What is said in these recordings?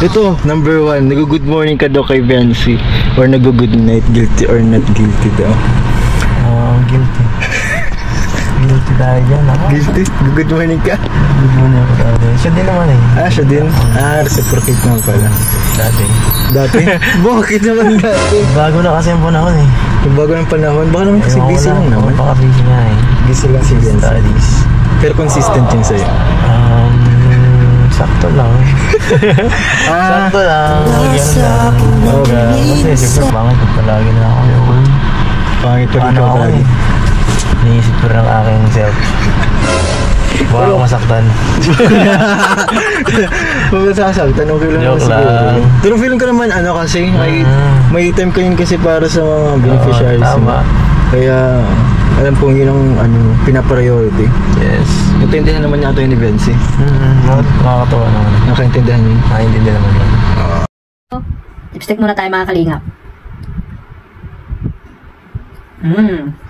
Ito, number 1, nag-good morning ka daw kay Bensi. Or nag-good night, guilty or not guilty daw. Guilty. Guilty tayo dyan, ha? Guilty? Good morning ka? Good morning ako tayo. Siya din naman eh. Siya din? Reciprocate naman pala. Dati. Dati? Bakit naman dati? Bago na kasi yung panahon eh. Yung bago ng panahon? Baka naman kasi busy lang naman. Baka busy nga eh. Busy lang si Bensi. Studies. Pero consistent yun sa'yo. Sakto lang. Sakto lang. Ganun lang. Kasi siyempre pangit kung palagi na ako yung pangit pa rin ka palagi. Iniisip ko rin ang aking self. Baka ako masaktan. Huwag ka sasaktan, okay lang Joke siguro. lang. Pero feeling ko naman kasi may time ka yun kasi para sa mga beneficiaries. Tama. Kaya alam kong yun ang pinapriority. Yes. Natindihan naman niya ito yung ni Bensi. Nakakatawa naman. Nakaintindihan niyo? Nakaintindihan naman yun. Lipstick muna tayo mga kalingap.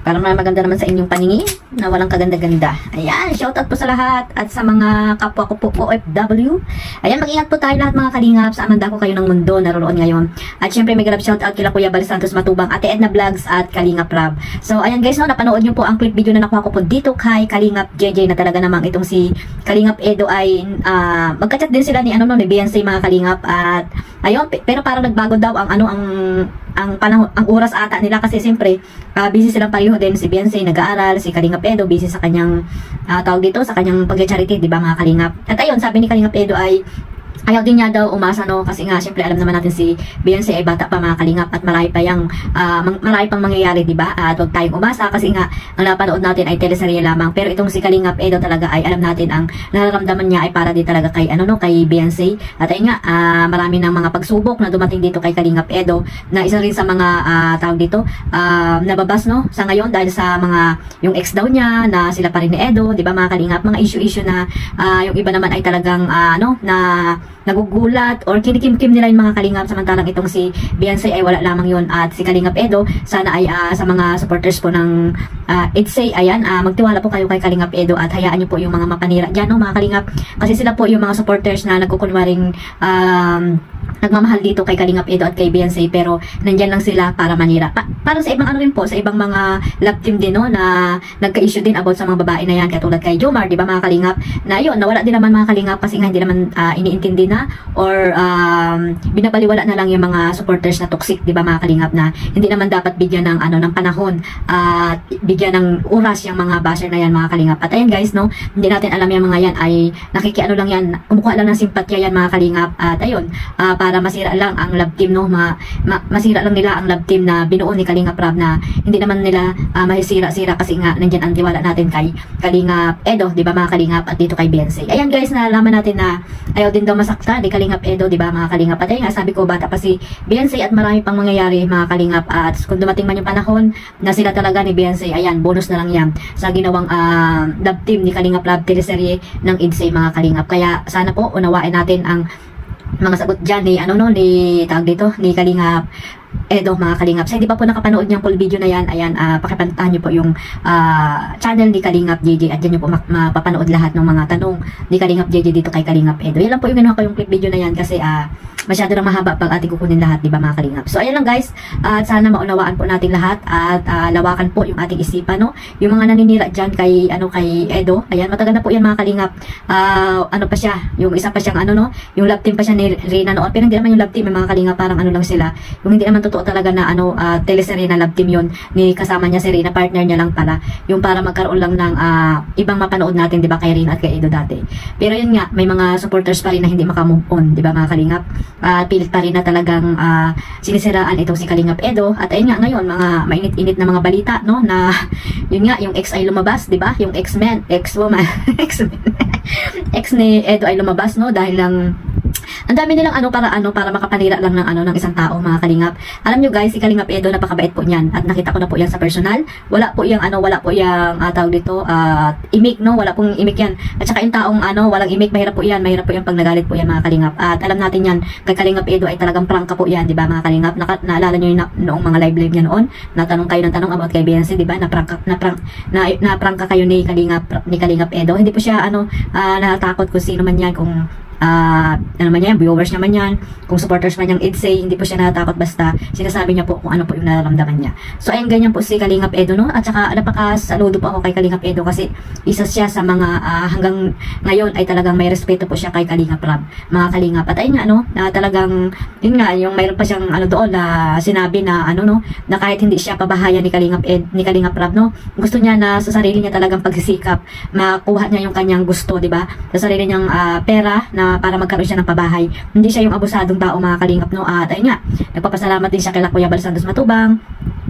Para maganda naman sa inyong paningin na walang kaganda-ganda. Ayan, shoutout po sa lahat at sa mga kapwa ko po OFW. Ayan, mag-ingat po tayo lahat mga kalingap sa amanda ko kayo ng mundo naroon ngayon. At syempre may galap shoutout kila Kuya Bal Santos Matubang, Ate Edna Vlogs at Kalingap Rab. So ayan guys, napanood nyo po ang clip video na nakuha ko po dito kay Kalingap JJ na talaga namang itong si Kalingap Edo ay magka-chat din sila ni ni BNC mga kalingap at ayun, pero parang nagbago daw ang panahon, ang oras ata nila kasi siyempre busy silang pareho din, si Beyonce nag-aaral, si Kalingap Edo busy sa kanyang tawag dito, sa kanyang pag-charity, di ba mga kalingap? At ayun, sabi ni Kalingap Edo ay ayaw din niya daw umasa kasi nga syempre alam naman natin si Beyonce ay bata pa mga kalingap at marami pang mangyayari, di ba? At huwag tayong umasa kasi nga ang napanood natin ay teleserye lamang, pero itong si Kalingap Edo talaga ay alam natin ang nararamdaman niya ay para di talaga kay kay Beyonce. At ayun nga, marami ng mga pagsubok na dumating dito kay Kalingap Edo na isa rin sa mga tawag dito nababas sa ngayon dahil sa mga yung ex daw niya na sila pa rin ni Edo, di ba mga kalingap? Mga issue na yung iba naman ay talagang na nagugulat or kinikim-kim nila yung mga kalingap, samantalang itong si Beyonce ay wala lamang yun. At si Kalingap Edo sana ay sa mga supporters po ng Idsay, ayan, magtiwala po kayo kay Kalingap Edo at hayaan nyo po yung mga mapanira dyan mga kalingap, kasi sila po yung mga supporters na nagkukunwaring nagmamahal dito kay Kalingap Edo at kay Beyonce, pero nandyan lang sila para manira. Para sa ibang rin po, sa ibang mga love team din na nagka-issue din about sa mga babae na yan, katulad kay Jomar, di ba mga kalingap, na yun, nawala din naman mga kalingap kasi nga hindi naman iniintindi na or binabaliwala na lang yung mga supporters na toxic, di ba mga kalingap, na hindi naman dapat bigyan ng ng panahon at bigyan ng oras yung mga basher na yan mga kalingap. At ayan guys, hindi natin alam yung mga yan ay nakikiano lang yan, kumukuha lang ng simpatya yan mga kalingap. At ayun, para masira lang ang love team, masira lang nila ang love team na binuo ni Kalingap Rab, na hindi naman nila mahisira-sira kasi nga nandyan ang tiwala natin kay Kalingap Edo, di ba mga kalingap, at dito kay Beyonce. Ayan guys, nalaman natin na ayaw din daw masakta ni Kalingap Edo, di ba mga kalingap. At ayun nga, sabi ko, bata pa si Beyonce at marami pang mangyayari mga kalingap, at kung dumating man yung panahon na sila talaga ni Beyonce, ayan, bonus na lang yan sa ginawang love team ni Kalingap Rab teleserye ng Idsay mga kalingap. Kaya sana po unawain natin ang mga sagot dyan ni tawag dito ni Kalingap Edo mga kalingap. Sa hindi pa po nakapanood niyang full video na yan, ayan, pakipantahan niyo po yung channel ni Kalingap JJ at dyan niyo po mapapanood lahat ng mga tanong ni Kalingap JJ dito kay Kalingap Edo. Yan lang po yung ginawa ko yung clip video na yan kasi masyado na mahaba pag ating kukunin lahat, di ba mga kalingap. So ayan lang guys, at sana maunawaan po natin lahat at lawakan po yung ating isipan, yung mga naninira dyan kay Edo, ayan, matagal na po yan mga kalingap. Pa siya, yung isa pa siyang yung love team pa siya ni Reyna noon, pero hindi naman yung love team yung mga kalingap, parang lang sila, yung hindi naman totoo talaga na teleserye na love team yun, ni kasama niya si Reyna, partner niya lang pala, yung para magkaroon lang ng ibang mapanood natin, di ba, kay Reyna at kay Edo dati. Pero yun nga, may mga supporters pa rin na hindi makamove on, di ba mga kalingap, pilit pa rin na talagang sinisiraan itong si Kalingap Edo. At ayun nga, ngayon mga mainit-init na mga balita, na yun nga, yung ex ay lumabas, di ba, yung ex-woman ex ni Edo ay lumabas, dahil lang ang dami nilang para makapanira lang ng isang tao mga kalingap. Alam nyo guys, si Kalingap Edo napakabait po niyan at nakita ko na po yan sa personal. Wala po yung tawag dito imik, wala pong imik yan. At saka yung taong walang imik, mahirap po yan pag nagalit po yan mga kalingap. At alam natin yan, kay Kalingap Edo ay talagang prangka po yan, di ba mga kalingap? Naalala nyo yung noong mga live niya noon, natanong kayo ng tanong about kay Beyonce, di ba? Na prangka kayo ni Kalingap Edo. Hindi po siya natakot kung sino man yan, kung ano man yan, viewers naman yan, kung supporters man yung EDSA, hindi po siya natatakot basta sinasabi niya po kung ano po yung nararamdaman niya. So ayun, ganyan po si Kalingap Edo, no? At saka napakasaludo po ako kay Kalingap Edo kasi isa siya sa mga hanggang ngayon ay talagang may respeto po siya kay Kalingap Rab, mga Kalingap. At ayun nga, no, na talagang yun nga, yung mayroon pa siyang ano doon na sinabi na ano, no, na kahit hindi siya pabahayan ni Kalingap Rab, no, gusto niya na sa sarili niya talagang pagsisikap makuha niya yung kanyang gusto, di ba, sa sarili niyang pera na para magkaroon siya ng pabahay. Hindi siya yung abusadong tao, mga Kalingap, no. At ayun nga, nagpapasalamat din siya kay Kuya Bal Santos Matubang,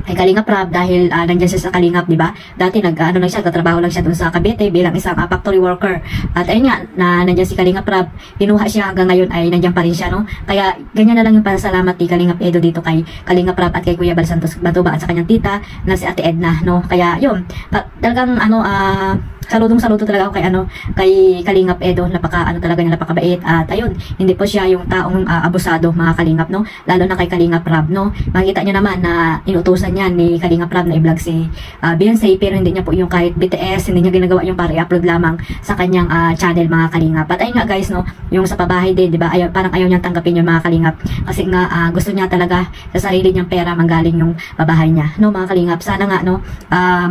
kay Kalingap Rab dahil nandiyan siya sa Kalingap, di ba? Dati lang siya, tatrabaho lang siya doon sa Cavite bilang isang factory worker. At ayun nga, na nandiyan si Kalingap Rab, kinuha siya hanggang ngayon ay nandiyan pa rin siya, no? Kaya ganyan na lang yung pasalamat ni Kalingap Edo dito kay Kalingap Rab at kay Kuya Bal Santos Matubang at sa kanyang tita na si Ate Edna, no? Kaya yun, talagang saludo talaga ako kay Kalingap Edo, talaga niya, napakabait. At ayun, hindi po siya yung taong abusado, mga Kalingap, no? Lalo na kay Kalingap Rab, no? Makikita niyo naman na inutusan niya ni Kalingap Rab na i-vlog si Beyonce, pero hindi niya po yung kahit BTS, hindi niya ginagawa yung para i-upload lamang sa kanyang channel, mga Kalingap. At ayun nga guys, no, yung sa pabahay din, di ba? Parang ayaw niyang tanggapin yung mga Kalingap kasi nga gusto niya talaga sa sarili niyang pera manggaling yung pabahay niya, no, mga Kalingap. Sana nga, no,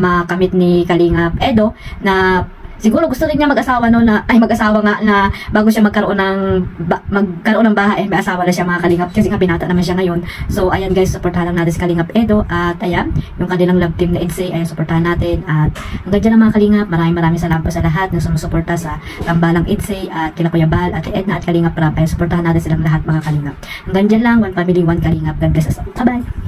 makamit ni Kalingap Edo na siguro gusto rin niya mag-asawa, no, mag-asawa nga na bago siya magkaroon ng bahay, may asawa na siya, mga Kalingap, kasi nga binata naman siya ngayon. So ayan guys, supportahan lang natin si Kalingap Edo at ayan, yung kanilang love team na EDSA, ayan, supportahan natin. At hanggang dyan lang, mga Kalingap, maraming salamat po sa lahat ng sumusuporta sa tambalang EDSA at kila Kuya Bal, at Edna at Kalingap Rab. Ayan, supportahan natin silang lahat, mga Kalingap. Hanggang dyan lang, one family, one Kalingap. God bless us all. Bye-bye!